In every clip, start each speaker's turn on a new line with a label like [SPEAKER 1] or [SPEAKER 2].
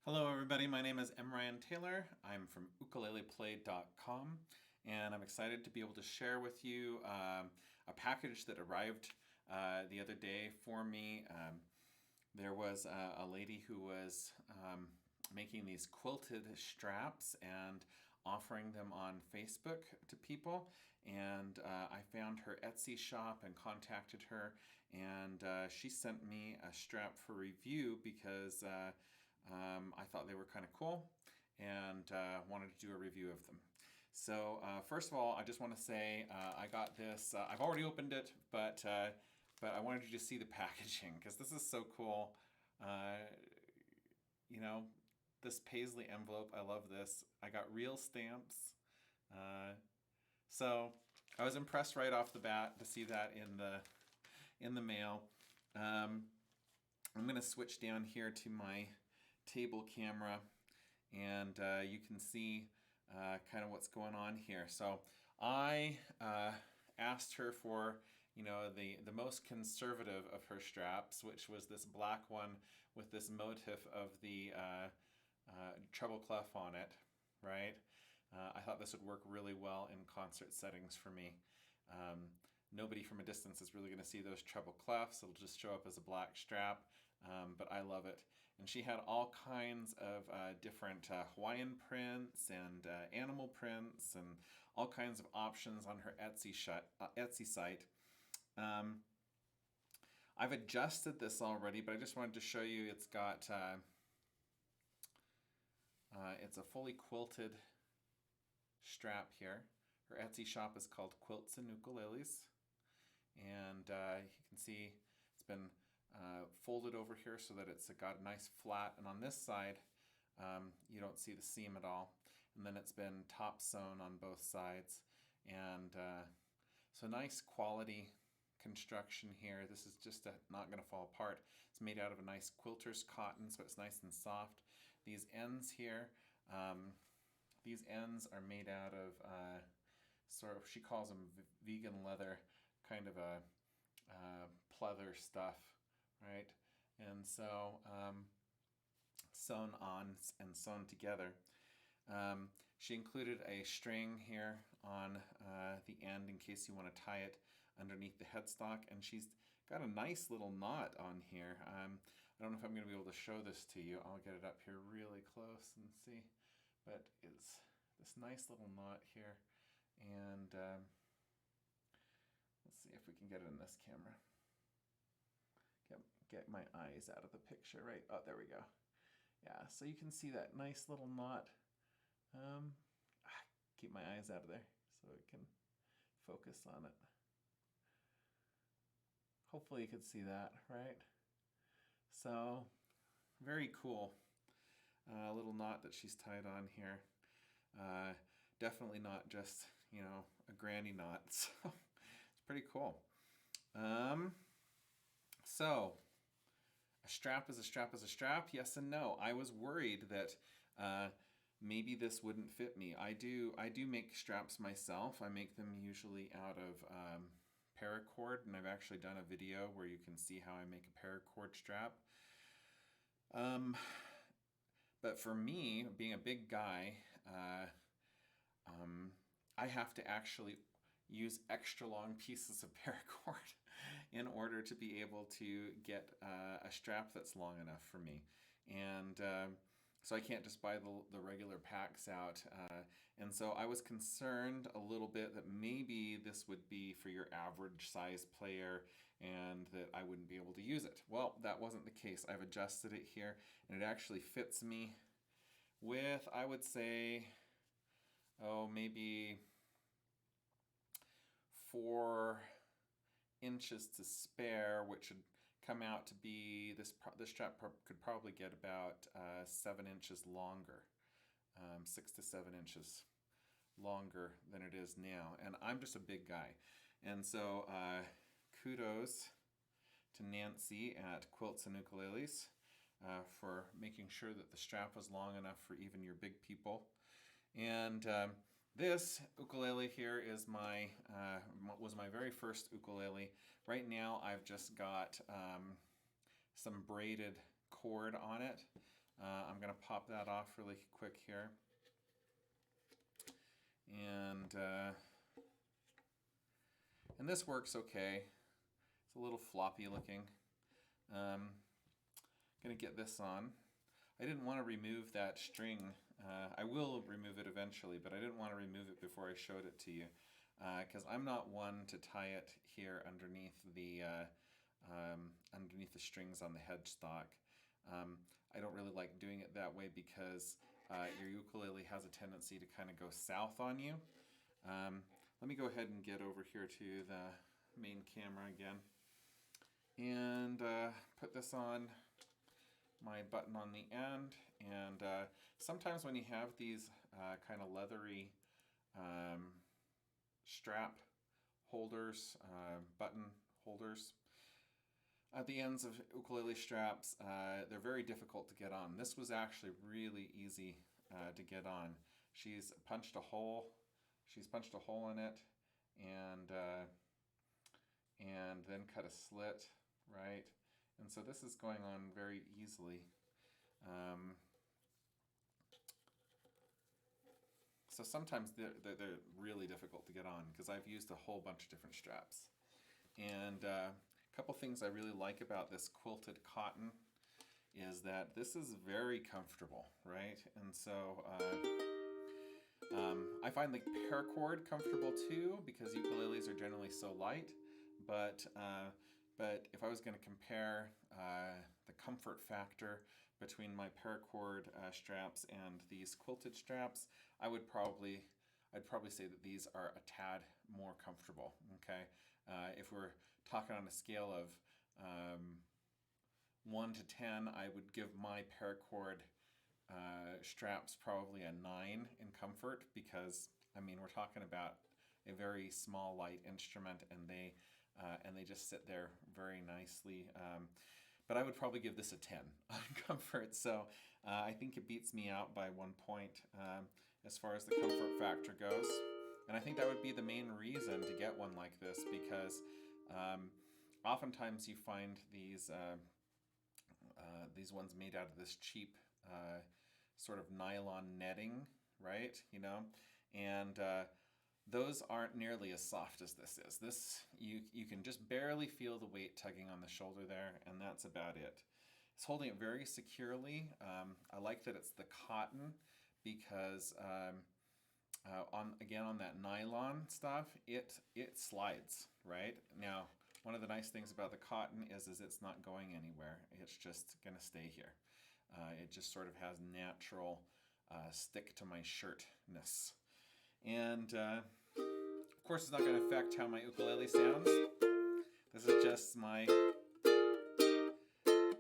[SPEAKER 1] Hello everybody, my name is M. Ryan Taylor. I'm from ukuleleplay.com and I'm excited to be able to share with you a package that arrived the other day for me. There was a lady who was making these quilted straps and offering them on Facebook to people, and I found her Etsy shop and contacted her, and she sent me a strap for review because I thought they were kind of cool and wanted to do a review of them. So first of all, I just want to say I got this. I've already opened it, but I wanted you to see the packaging because this is so cool. Uh, you know, this paisley envelope. I love this. I got real stamps. Uh, so I was impressed right off the bat to see that in the mail. I'm going to switch down here to my table camera, and you can see kind of what's going on here. So I asked her for the most conservative of her straps, which was this black one with this motif of the treble clef on it, right? I thought this would work really well in concert settings for me. Nobody from a distance is really going to see those treble clefs. It'll just show up as a black strap, but I love it. And she had all kinds of different Hawaiian prints and animal prints and all kinds of options on her Etsy site. I've adjusted this already, but I just wanted to show you it's got it's a fully quilted strap here. Her Etsy shop is called Quilts and Ukuleles, and you can see it's been folded over here so that it's got a nice flat, and on this side you don't see the seam at all, and then it's been top sewn on both sides, and so nice quality construction here. This is just not going to fall apart. It's made out of a nice quilter's cotton, so it's nice and soft. These ends here, these ends are made out of sort of, she calls them vegan leather, kind of a pleather stuff, right? And so sewn on and sewn together. She included a string here on the end in case you want to tie it underneath the headstock, and she's got a nice little knot on here. I don't know if I'm going to be able to show this to you. I'll get it up here really close and see, but it's this nice little knot here, and let's see if we can get it in this camera. Get my eyes out of the picture, right? Oh, there we go. Yeah, so you can see that nice little knot. Keep my eyes out of there so it can focus on it. Hopefully you could see that, right? So, very cool. Little knot that she's tied on here. Definitely not just, a granny knot. So, it's pretty cool. So, a strap is a strap is a strap. Yes and no. I was worried that maybe this wouldn't fit me. I do make straps myself. I make them usually out of paracord, and I've actually done a video where you can see how I make a paracord strap. But for me, being a big guy, I have to actually use extra long pieces of paracord in order to be able to get a strap that's long enough for me. And so I can't just buy the regular packs out. And so I was concerned a little bit that maybe this would be for your average size player and that I wouldn't be able to use it. Well, that wasn't the case. I've adjusted it here, and it actually fits me with, I would say, maybe 4 inches to spare, which would come out to be, this strap could probably get about 7 inches longer, 6 to 7 inches longer than it is now. And I'm just a big guy. And so kudos to Nancy at Quilts and Ukuleles for making sure that the strap was long enough for even your big people. And this ukulele here is was my very first ukulele. Right now I've just got some braided cord on it. I'm going to pop that off really quick here. And this works okay. It's a little floppy looking. Gonna get this on. I didn't want to remove that string. I will remove it eventually, but I didn't want to remove it before I showed it to you, because I'm not one to tie it here underneath the strings on the headstock. I don't really like doing it that way because your ukulele has a tendency to kind of go south on you. Let me go ahead and get over here to the main camera again and put this on my button on the end. And sometimes when you have these kind of leathery strap holders, button holders at the ends of ukulele straps, they're very difficult to get on. This was actually really easy to get on. She's punched a hole in it, and then cut a slit, right? And so this is going on very easily. So sometimes they're really difficult to get on because I've used a whole bunch of different straps. And a couple things I really like about this quilted cotton is that this is very comfortable, right? And so I find the paracord comfortable too because ukuleles are generally so light. But if I was going to compare the comfort factor between my paracord straps and these quilted straps, I'd probably say that these are a tad more comfortable. Okay, if we're talking on a scale of 1 to 10, I would give my paracord straps probably a 9 in comfort because I mean we're talking about a very small light instrument and they just sit there very nicely. But I would probably give this a 10 on comfort. So I think it beats me out by 1 point as far as the comfort factor goes. And I think that would be the main reason to get one like this because oftentimes you find these ones made out of this cheap sort of nylon netting, right? You know, and those aren't nearly as soft as this is. This, you can just barely feel the weight tugging on the shoulder there, and that's about it. It's holding it very securely. I like that it's the cotton because on that nylon stuff, it slides, right? Now, one of the nice things about the cotton is it's not going anywhere. It's just gonna stay here. It just sort of has natural stick to my shirtness. And of course, it's not going to affect how my ukulele sounds. This is just my...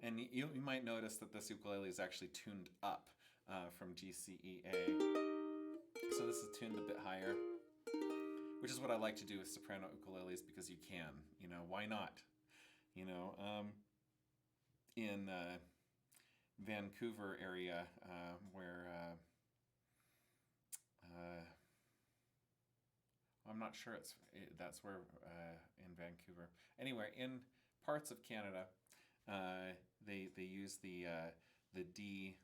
[SPEAKER 1] And you might notice that this ukulele is actually tuned up from GCEA. So this is tuned a bit higher, which is what I like to do with soprano ukuleles because you can. You know, why not? You know, in Vancouver area where... I'm not sure that's where in Vancouver. Anyway, in parts of Canada, they use the D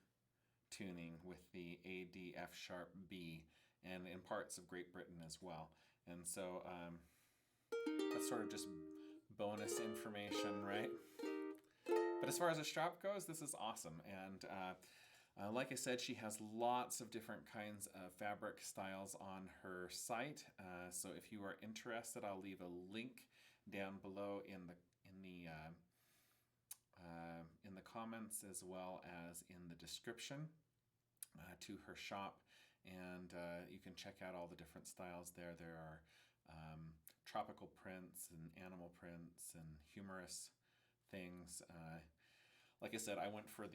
[SPEAKER 1] tuning with the A, D, F sharp, B, and in parts of Great Britain as well. And so that's sort of just bonus information, right? But as far as a strap goes, this is awesome. And like I said, she has lots of different kinds of fabric styles on her site. So if you are interested, I'll leave a link down below in the comments as well as in the description to her shop, and you can check out all the different styles there. There are tropical prints and animal prints and humorous things. Like I said, I went for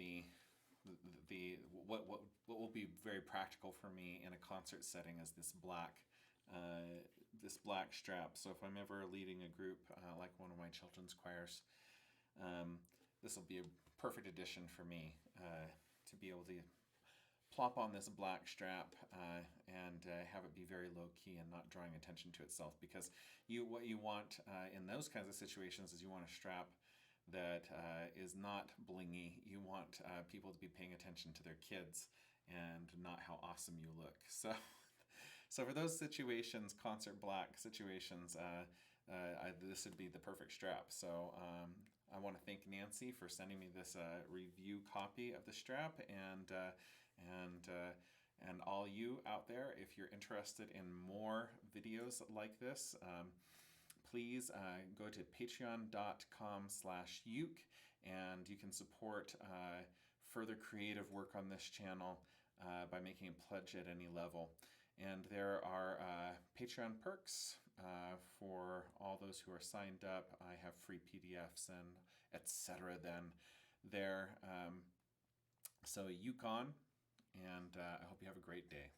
[SPEAKER 1] what will be very practical for me in a concert setting is this black strap. So if I'm ever leading a group like one of my children's choirs, this will be a perfect addition for me to be able to plop on this black strap and have it be very low key and not drawing attention to itself, because what you want in those kinds of situations is you want a strap that is not blingy. You want people to be paying attention to their kids and not how awesome you look. So for those situations, concert black situations, this would be the perfect strap. So I want to thank Nancy for sending me this review copy of the strap, and all you out there, if you're interested in more videos like this, please go to patreon.com/uke, and you can support further creative work on this channel by making a pledge at any level. And there are Patreon perks for all those who are signed up. I have free PDFs and etc. then there. So Yukon, and I hope you have a great day.